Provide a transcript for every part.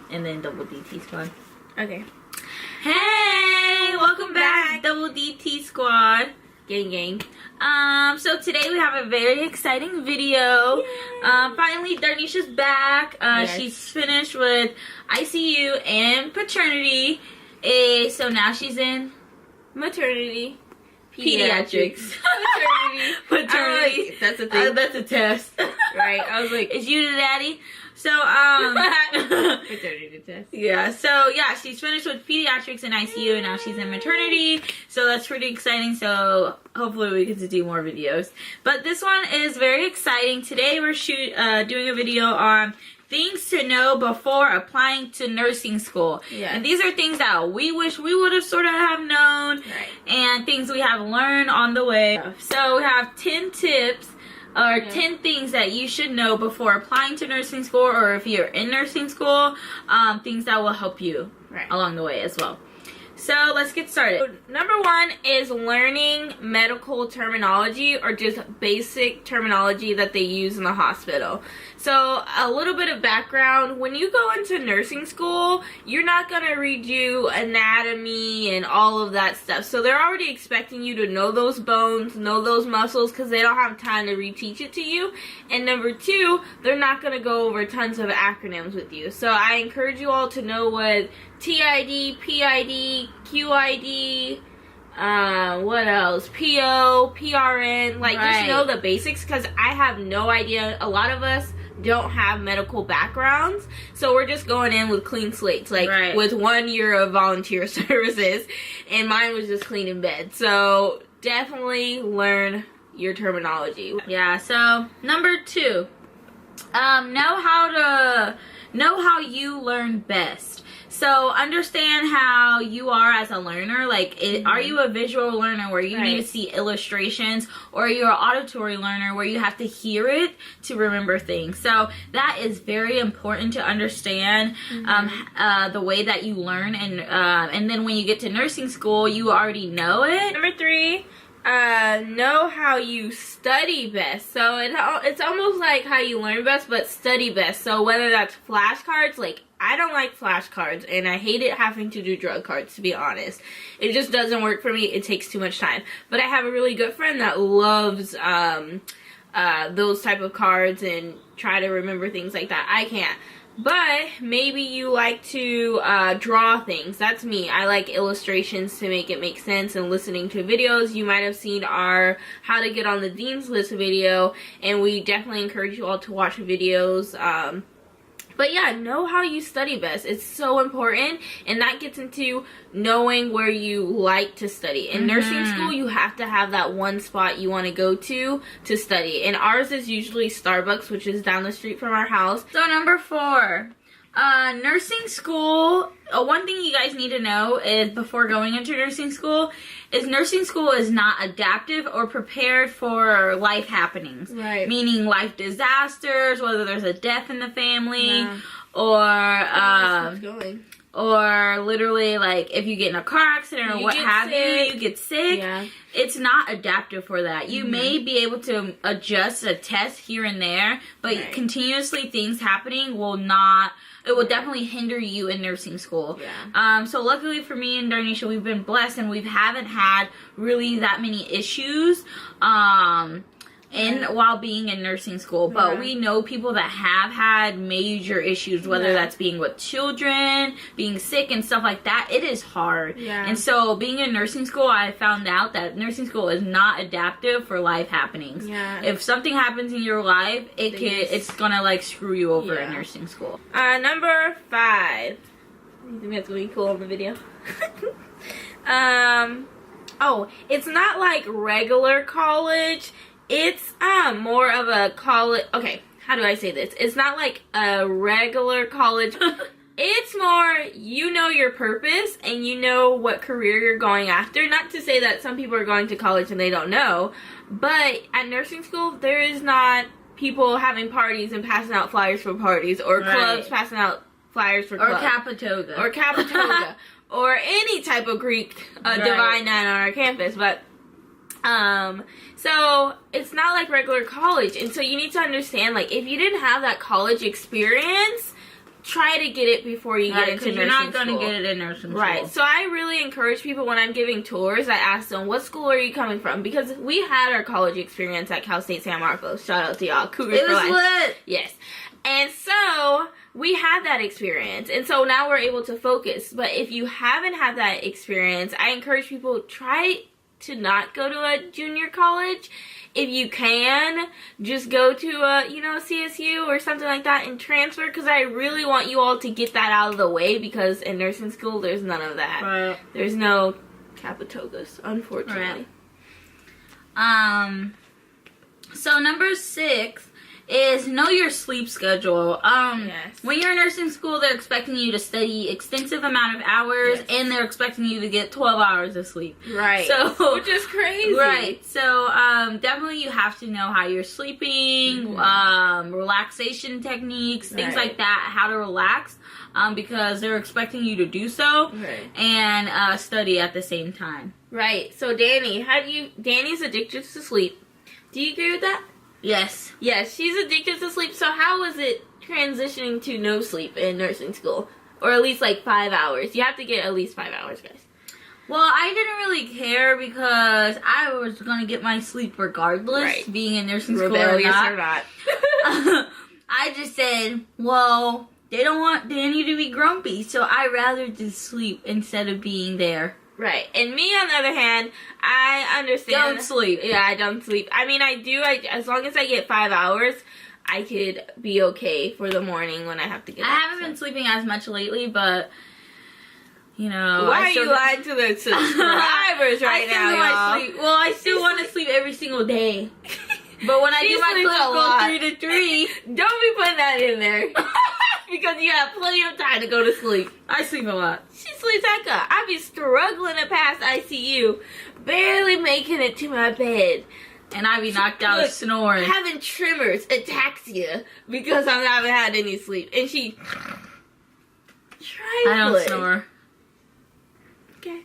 and then Double DT Squad. Okay. Hey, welcome back, Double DT Squad. Gang gang. So today we have a very exciting video. Finally, Darnisha's back. Yes. She's finished with ICU and paternity. So now she's in Maternity. pediatrics. Paternity. That's a thing. That's a test. Right. I was like, Is you the daddy? So, maternity test. yeah, so yeah, she's finished with pediatrics and ICU and now she's in maternity. So that's pretty exciting. So hopefully we get to do more videos. But this one is very exciting. Today we're doing a video on things to know before applying to nursing school. Yes. And these are things that we wish we would have sort of have known. Right. And things we have learned on the way. So we have 10 tips. Or 10 things that you should know before applying to nursing school, or if you're in nursing school, things that will help you along the way as well. So let's get started. So, number 1 is learning medical terminology, or just basic terminology that they use in the hospital. So a little bit of background: when you go into nursing school, you're not going to read you anatomy and all of that stuff. So they're already expecting you to know those bones, know those muscles, because they don't have time to reteach it to you. And number 2, they're not going to go over tons of acronyms with you. So I encourage you all to know what TID, PID, QID, what else? PO, PRN, like just know the basics, because I have no idea. A lot of us don't have medical backgrounds, so we're just going in with clean slates, like with 1 year of volunteer services, and mine was just cleaning bed. So definitely learn your terminology. Yeah, so number 2, know how you learn best. So understand how you are as a learner. Like, are you a visual learner where you need to see illustrations, or are you an auditory learner where you have to hear it to remember things? So that is very important to understand the way that you learn, and then when you get to nursing school, you already know it. Number 3, know how you study best. So it's almost like how you learn best, but study best. So whether that's flashcards, like I don't like flashcards, and I hate it having to do drug cards, to be honest. It just doesn't work for me. It takes too much time. But I have a really good friend that loves those type of cards and try to remember things like that. I can't. But maybe you like to draw things. That's me. I like illustrations to make it make sense, and listening to videos. You might have seen our How to Get on the Dean's List video, and we definitely encourage you all to watch videos. But yeah, know how you study best. It's so important, and that gets into knowing where you like to study. In nursing school, you have to have that one spot you want to go to study. And ours is usually Starbucks, which is down the street from our house. So number 4, nursing school, one thing you guys need to know is before going into nursing school is not adaptive or prepared for life happenings. Right. Meaning life disasters, whether there's a death in the family, or literally like if you get in a car accident or what have you, you get sick. Yeah. It's not adaptive for that. You may be able to adjust a test here and there, but continuously things happening will not. It will definitely hinder you in nursing school. Yeah. So luckily for me and Darnisha, we've been blessed, and we haven't had really that many issues while being in nursing school. But we know people that have had major issues, whether that's being with children, being sick and stuff like that. It is hard. Yeah. And so being in nursing school, I found out that nursing school is not adaptive for life happenings. Yeah. If something happens in your life, it's gonna like screw you over in nursing school. Number 5. You think that's gonna be cool on the video? It's not like regular college. It's more of a college. Okay, how do I say this? It's not like a regular college. It's more, you know your purpose and you know what career you're going after. Not to say that some people are going to college and they don't know, but at nursing school, there is not people having parties and passing out flyers for parties, or clubs passing out flyers for clubs. Or Capitoga. Or any type of Greek divine night on our campus. But so it's not like regular college, and so you need to understand, like, if you didn't have that college experience, try to get it before you get into nursing school. You're not going to get it in nursing school. Right. So I really encourage people when I'm giving tours, I ask them, what school are you coming from? Because we had our college experience at Cal State San Marcos. Shout out to y'all. Cougars for life. It was lit. Yes. And so we had that experience. And so now we're able to focus. But if you haven't had that experience, I encourage people, try to not go to a junior college. If you can, just go to a, CSU or something like that and transfer, because I really want you all to get that out of the way, because in nursing school, there's none of that. Right. There's no Capitogas, unfortunately. Right. So number 6 is know your sleep schedule. Yes. When you're in nursing school, they're expecting you to study extensive amount of hours, and they're expecting you to get 12 hours of sleep. Right. So, which is crazy. Right. So, definitely you have to know how you're sleeping, relaxation techniques, things like that, how to relax, because they're expecting you to do so, and study at the same time. Right. So, Danny's addicted to sleep. Do you agree with that? Yes. Yes, she's addicted to sleep. So how was it transitioning to no sleep in nursing school? Or at least like 5 hours. You have to get at least 5 hours, guys. Well, I didn't really care because I was going to get my sleep regardless, being in nursing school or not. I just said, well, they don't want Danny to be grumpy, so I'd rather just sleep instead of being there. Right. And me, on the other hand, I understand. Don't sleep. Yeah, I don't sleep. I mean, I do. As long as I get 5 hours, I could be okay for the morning when I have to get up. I haven't been sleeping as much lately, but, Why are you lying to the subscribers right now, y'all? Well, I still want to sleep every single day. But when I do my clinical 3 to 3... Don't be putting that in there. Because you have plenty of time to go to sleep. I sleep a lot. She sleeps like I be struggling to pass ICU, barely making it to my bed. And I be knocked out snoring. Having tremors, ataxia, because I haven't had any sleep. And she... I don't snore. Okay.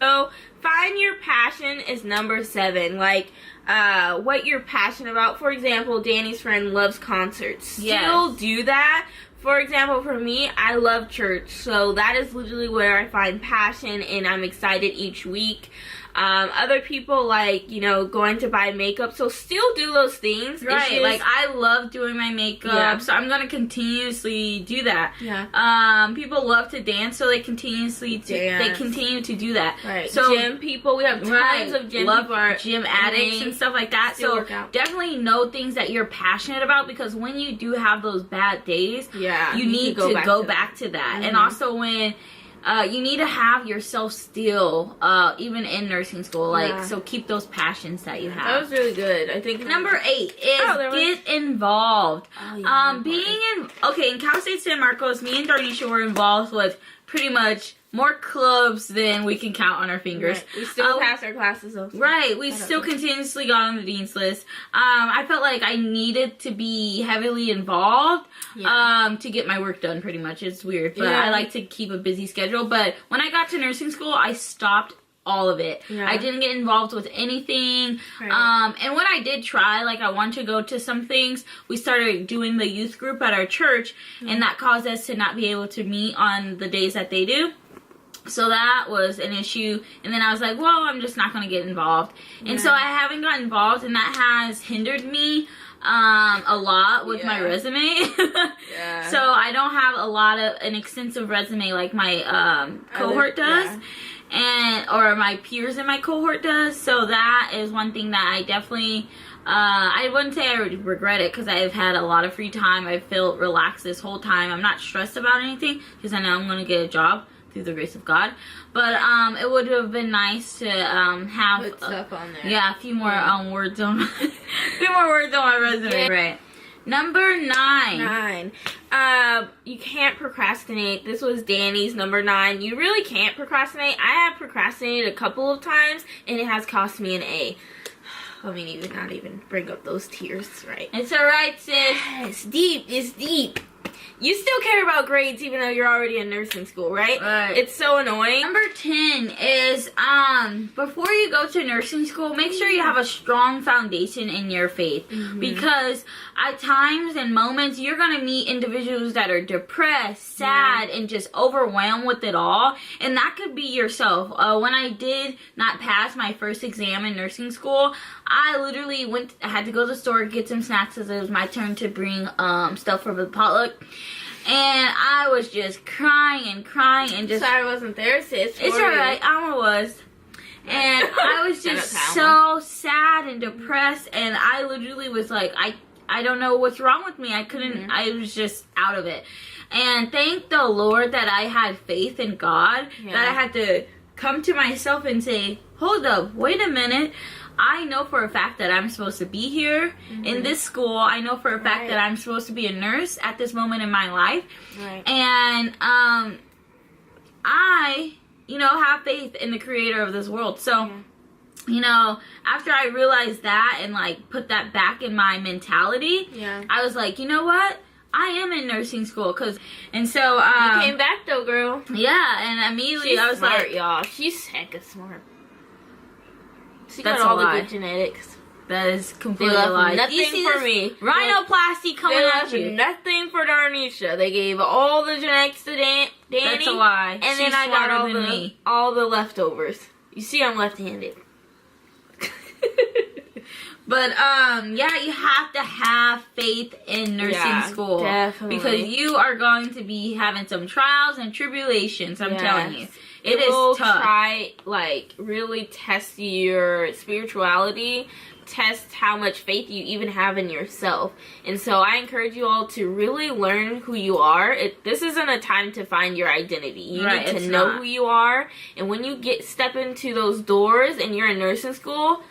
So, find your passion is number 7. Like, what you're passionate about. For example, Danny's friend loves concerts. Still do that. For example, for me, I love church. So that is literally where I find passion, and I'm excited each week. Other people like, going to buy makeup. So still do those things. Right. Like, I love doing my makeup. So I'm going to continuously do that. Yeah. People love to dance, so they continue to do that. Right. So gym people, we have tons of gym people. Gym addicts and stuff like that. So definitely know things that you're passionate about, because when you do have those bad days, you need to go back to that. And also when... you need to have yourself still, even in nursing school. So keep those passions that you have. That was really good. I think number 8 is get involved. In Cal State San Marcos, me and Darnisha were involved with pretty much more clubs than we can count on our fingers. Right. We still pass our classes though. Right. We still continuously got on the dean's list. I felt like I needed to be heavily involved to get my work done, pretty much. It's weird, but I like to keep a busy schedule. But when I got to nursing school, I stopped all of it. I didn't get involved with anything. And when I did try, I wanted to go to some things, we started doing the youth group at our church, and that caused us to not be able to meet on the days that they do. So that was an issue, and then I was like, well, I'm just not going to get involved. And so I haven't gotten involved, and that has hindered me a lot with my resume. So I don't have an extensive resume like my cohort does. Or my peers in my cohort does. So that is one thing that I definitely, I wouldn't say I regret it, because I've had a lot of free time. I feel relaxed this whole time. I'm not stressed about anything, because I know I'm going to get a job through the grace of God. But it would have been nice to have put stuff on there. Yeah, a few more words on my resume. Right. Number 9. You can't procrastinate. This was Danny's number 9. You really can't procrastinate. I have procrastinated a couple of times, and it has cost me an A. I mean, not even bring up those tears, right? It's alright, sis. It's deep. It's deep. you still care about grades even though you're already in nursing school, right? Right. It's so annoying. Number 10 is before you go to nursing school, make sure you have a strong foundation in your faith. Because at times and moments you're going to meet individuals that are depressed, sad, and just overwhelmed with it all. And that could be yourself. When I did not pass my first exam in nursing school, I literally I had to go to the store, get some snacks as it was my turn to bring stuff for the potluck. And I was just crying and just... Sorry I wasn't there, sis. It's alright, Alma was. And I was just so sad and depressed, and I literally was like, I don't know what's wrong with me. I couldn't, I was just out of it. And thank the Lord that I had faith in God, that I had to come to myself and say, hold up, wait a minute. I know for a fact that I'm supposed to be here in this school. I know for a fact that I'm supposed to be a nurse at this moment in my life. And I, have faith in the creator of this world. So, after I realized that and, put that back in my mentality, I was like, you know what? I am in nursing school. And so, you came back, though, girl. Yeah, and immediately She's I was smart, like... y'all. She's hecka smart. She That's got all a lie. the good genetics. That is They completely left a lie. nothing Do you see for this me. rhinoplasty coming They at left you? nothing for Darnisha. They gave all the genetics to Danny. That's a lie. And She's then I got smarter than me. all the leftovers. You see, I'm left-handed. But yeah, you have to have faith in nursing school. Definitely. Because you are going to be having some trials and tribulations, I'm telling you. It will is tough. Try, really test your spirituality, test how much faith you even have in yourself. And so I encourage you all to really learn who you are. This isn't a time to find your identity. You need to know who you are. And when you step into those doors and you're in nursing school,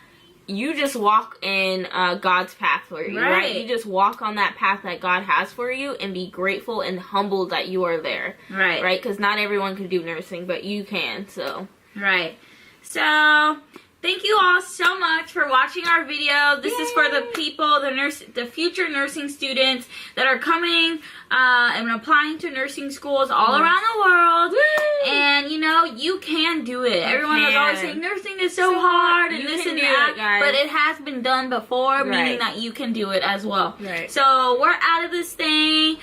you just walk in God's path for you, right? You just walk on that path that God has for you and be grateful and humbled that you are there. Right? Because not everyone can do nursing, but you can, so. Right. So, thank you all so much for watching our video. This is for the people, the future nursing students that are coming and applying to nursing schools all around the world. Woo! And you can do it. Everyone is always saying nursing is so hard and this and that, but it has been done before, meaning that you can do it as well. So we're out of this thing.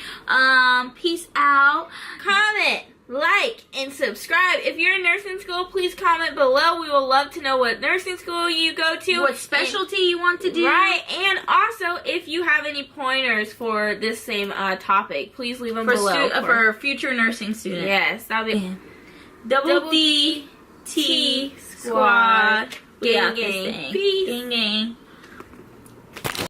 Peace out. Comment, like, and subscribe. If you're in nursing school, please comment below. We will love to know what nursing school you go to. What specialty you want to do. Right. And also, if you have any pointers for this same topic, please leave them below. For future nursing students. Yes, that'll be Double D T Squad. Gang gang. Peace. Gang gang.